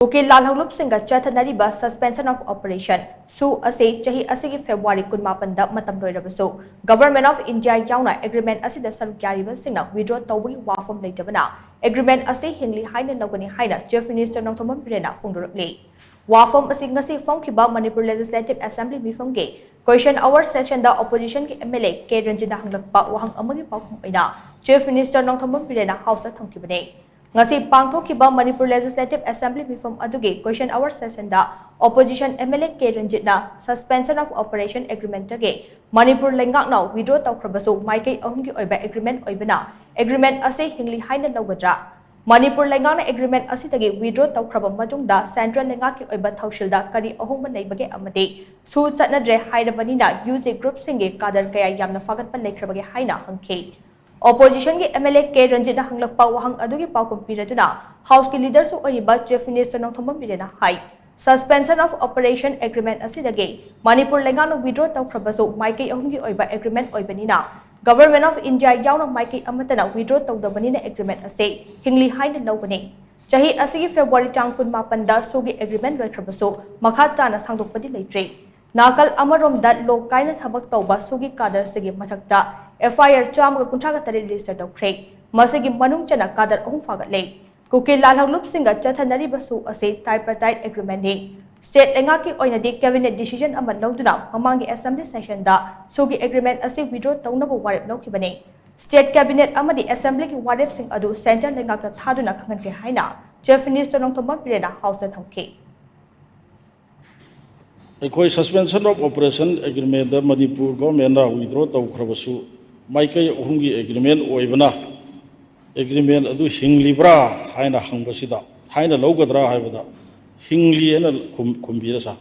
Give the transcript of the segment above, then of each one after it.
Ukil Lalhulub Singa Chathanariba suspension of operation Su Ase Chahi Asigi February Kunmapanda Matam Doirabasu Government of India Yauna Agreement Asida Sarukariba Singna withdraw Tawi Wafum Latabana Agreement Ase Hingli Haina Nogani Haina Chief Minister Notomam Pirena Fundurli Wafum Asingasi Fonkiba Manipur Legislative Assembly Mifamge Question Hour Session the Opposition MLA K Ranjina Hanglakpa Wahang Amagi Pakum Ina Chief Minister Notomam Pirena House at Tonkibane Ngasi pangthokhiba Manipur Legislative Assembly mifam adugi question hour session da opposition MLA K Ranjitna suspension of operation agreement age Manipur lengakna withdraw tawkhrabasu maikai ahumgi oiba agreement oibana agreement ase hingli haina lawgadra Manipur lengakna agreement asitagi withdraw tawkhraba matungda central lengaki oiba thaushilda kari ahumba leibage amati su chatnadre hairabanina UJ group singe kadar kaya yamna fagatpa lekhrabage haina hangkhe Opposition के MLA K Ranjitna hanglakpa wahang adugi paukum piraduna House की leader su oiba Chief Minister Nothomam Pirena hai suspension of operation agreement asidagi Manipur lengano withdraw tawkhrabasu maikai ahumgi oiba agreement oibanina Government of India yauna maikai amatana withdraw tawdabanina agreement ase hingli haina lawbani chahi asigi February tang 18 da sugi agreement loikhrabasu makha tana sangdokpadi leitre Nakal Amaromda low kaina thabak tawba sugi kadar sigi mathakta FIR Chamaga Kunchaga Tari register of Craig, Masigi Manung Chana Kadar Umfagat Lake, Kuki Lalhulub Singa Chathanari Basu Ase tripartite agreement. State Engaki Oinadi cabinet decision among Loduna among the assembly session da Sugi agreement Ase withdraw Tonabo Warip Lokibane. State cabinet Amadi assembly Warip Sing Adu Center Lengaka Taduna Kanke Haina, Chief Minister Nontoma Pirena House at Honke. A suspension of operation agreement the Manipur government withdraw Tawkhrabasu Maikai Hungi agreement oibana agreement adu hinglibra haina hangbasida haina logadra haibada hingli ena kumbirasa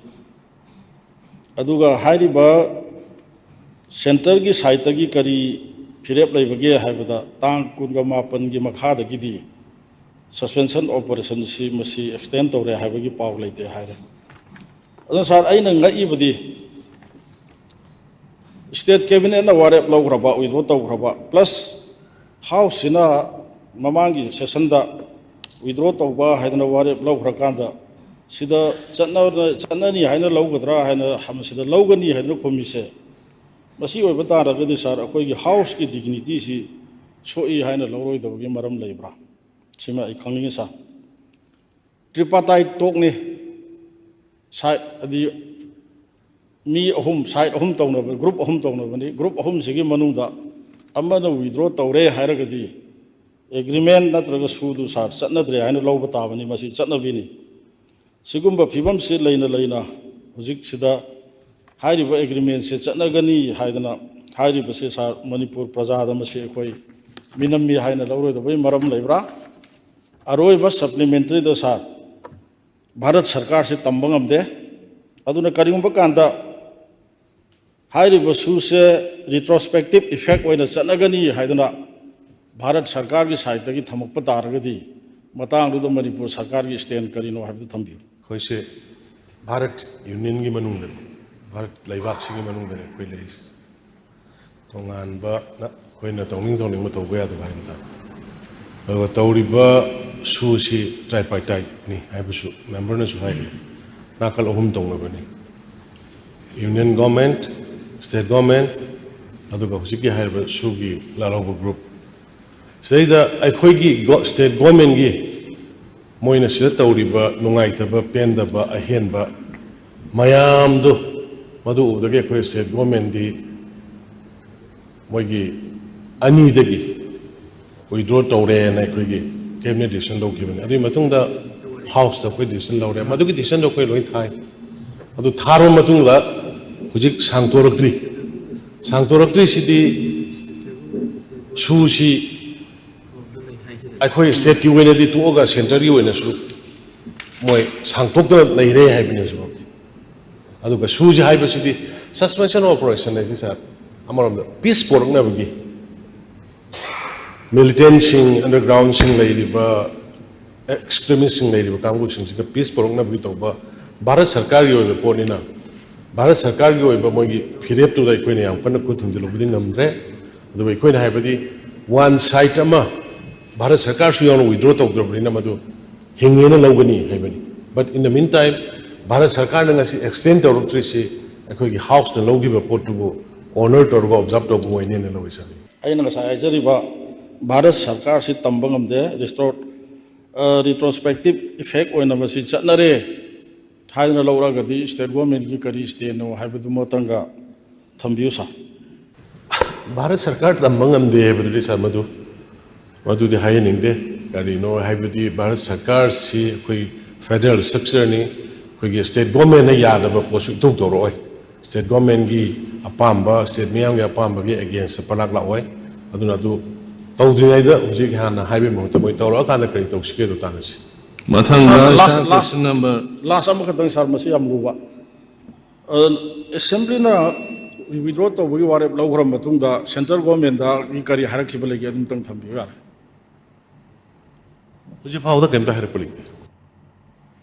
aduga hairiba center gi site gi kari phirep leibage haibada tang kunga mapan gi makha da gidi suspension operation si masi extend tawre haibagi paw leite haire adu sar aina ngai budi State cabinet na warep lawgraba withdraw tawgraba plus house ina mamangi session da withdraw tawba haidana warep lawgrakanda sida chanani haina lawgadra haina hamasida lawgani haidana komise masi oiba taragadi sar akoi house ki dignity si soi haina lawroi dawgi maram leibra sima I khanging sa tripartite talk ni side adi Me ahum side ahum tawna group ahum tawna bani group ahum sigi manungda amana withdraw tawre hairagadi agreement natraga sudu sar chatnadre haina lawba tabani masi chatnabini sigumba phibam se leina hujik sida hairiba agreement se chatnagani haidana hairiba se sar Manipur praja da masi khoi minammi haina lawroi da bai maram leibra aroi ba supplementary da sar Bharat Sarkar se tambangam de aduna karigumba kanda Hairi basu se retrospective effect oina chanagani haidana Bharat Sarkar gi side gi thamakpa taragadi matang du Manipur Sarkar gi stand karino habdu thambiu khoi se Bharat Union gi manungda Bharat laibak sigi manungda khoi leis tongan ba na khoi na tongning ma tawba ya da bharimta awa tawriba su si tripartite ni haibusu member na su hai nakal ohum tongnabani Union government State government aduga husiki haiba sugi laloba group seida aikhoigi state government gi moina sida tawriba nungaitaba pendaba ahenba mayam do madu udage khoi state government di moigi ani dagi withdraw tawre na khoigi cabinet decision lawkibani adi matungda house da khoi decision lawre madu gi decision do khoi loi thai adu tharo matungda Hujik Sangtoraktri City Sushi Akoi state ki wena di tuoga center ki wena su moi sangtokta leire haibine su aduga sushi haiba city suspension operation na sisa amaram peace pork na bagi militant sing underground sing leiriba extremist sing leiriba kamgu sing sika peace pork na bagi toba Bharat Sarkar yo poni na Bharat Sarkar gi oiba mogi phirep tu dai koine yam kana kuthum dilu buding namre adu koine haibadi one side ama Bharat Sarkar su yawn withdraw tawdra bani na madu hingena lawgani haibani but in the meantime Bharat Sarkar na ngasi extend tawruktrisi ꯑꯩꯈꯣꯏꯒꯤ ꯍꯥꯎꯁꯅ ꯂꯧꯈꯤꯕ ꯄꯣꯠꯇꯨꯕꯨ honour ꯇꯧꯔꯒ ꯑꯣꯕꯖꯥꯔꯕ ꯇꯧꯕ ꯑꯣꯏꯅꯦꯅ ꯂꯧꯏ ꯁꯥꯔ ꯑꯩꯅ ꯉꯁꯥꯏ ꯍꯥꯏꯖꯔꯤꯕ ꯚꯥꯔꯠ ꯁꯔꯀꯥꯔꯁꯤ ꯇꯝꯕ ꯉꯝꯗꯦ ꯔꯤꯇ꯭ꯔꯣꯁꯄꯦꯛꯇꯤꯞ effect ꯑꯣꯏꯅ ꯃꯁꯤ ꯆꯠꯅꯔꯦ ꯍꯥꯏꯗꯅ ꯂꯧꯔꯒꯗꯤ ꯁ꯭ꯇꯦꯠ ꯒꯣꯔꯃꯦꯟꯒꯤ ꯀꯔꯤ ꯁ꯭ꯇꯦꯠꯅꯣ ꯍꯥꯏꯕꯗꯨ ꯃꯇꯪꯒ ꯊꯝꯕꯤꯌꯨ ꯁꯥꯔ ꯚꯥꯔꯠ ꯁꯔꯀꯥꯔ ꯇꯝꯕ ꯉꯝꯗꯦ ꯍꯥꯏꯕꯗꯨꯗꯤ ꯁꯥꯔ ꯃꯗꯨꯗꯤ ꯍꯥꯏꯍꯟꯅꯤꯡꯗꯦ ꯀꯔꯤꯅꯣ ꯍꯥꯏꯕꯗꯤ ꯚꯥꯔꯠ ꯁꯔꯀꯥꯔꯁꯤ ꯑꯩꯈꯣꯏ ꯐꯦꯗꯔꯦꯜ ꯁ꯭ꯇ꯭ꯔꯛꯆꯔꯅꯤ ꯑꯩꯈꯣꯏꯒꯤ ꯁ꯭ꯇꯦꯠ ꯒꯣꯔꯃꯦꯟꯅ ꯌꯥꯗꯕ ꯄꯣꯠꯁꯨ ꯏꯊꯧ ꯇꯧꯔꯛꯑꯣꯏ ꯁ꯭ꯇꯦꯠ ꯒꯣꯔꯃꯦꯟꯒꯤ ꯑꯄꯥꯝꯕ ꯁ꯭ꯇꯦꯠ ꯃꯤꯌꯥꯝꯒꯤ ꯑꯄꯥꯝꯕꯒꯤ ꯑꯦꯒꯦꯟꯁꯇ ꯄꯂꯥꯛ ꯂꯥꯛꯑꯣꯏ ꯑꯗꯨꯅ ꯑꯗꯨ ꯇꯧꯗ꯭ꯔꯤꯉꯩꯗ ꯍꯧꯖꯤꯛ ꯍꯥꯟꯅ ꯍꯥꯏꯕꯒꯤ ꯃꯍꯨꯠꯇ ꯃꯣꯏ ꯇꯧꯔꯛꯑꯀꯥꯟꯗ ꯀꯔꯤ ꯇꯧꯁꯤꯒꯦꯗꯣ ꯇꯥꯟꯅꯁꯤ ꯃꯊꯪꯗ ꯀ꯭ꯋꯦꯁꯟ ꯅꯝꯕꯔ ꯂꯥꯁ ꯑꯃꯈꯛꯇꯪ ꯁꯥꯔ ꯃꯁꯤ ꯌꯥꯝ ꯂꯨꯕ ꯑꯦꯁꯦꯝꯕ꯭ꯂꯤꯅ ꯋꯤꯗ꯭ꯔꯣ ꯇꯧꯕꯒꯤ ꯋꯥꯔꯦꯞ ꯂꯧꯈ꯭ꯔ ꯃꯇꯨꯡꯗ ꯁꯦꯟꯇ꯭ꯔꯦꯜ ꯒꯣꯔꯃꯦꯟꯗ ꯀꯔꯤ ꯍꯥꯏꯔꯛꯈꯤꯕ ꯂꯩꯒꯦ ꯑꯗꯨꯝꯇꯪ ꯊꯝꯕꯤꯌꯨ ꯌꯥꯔꯦ ꯍꯧꯖꯤꯛ ꯐꯥꯎꯕꯗ ꯀꯩꯝꯇ ꯍꯥꯏꯔꯛꯄ ꯂꯩꯇꯦ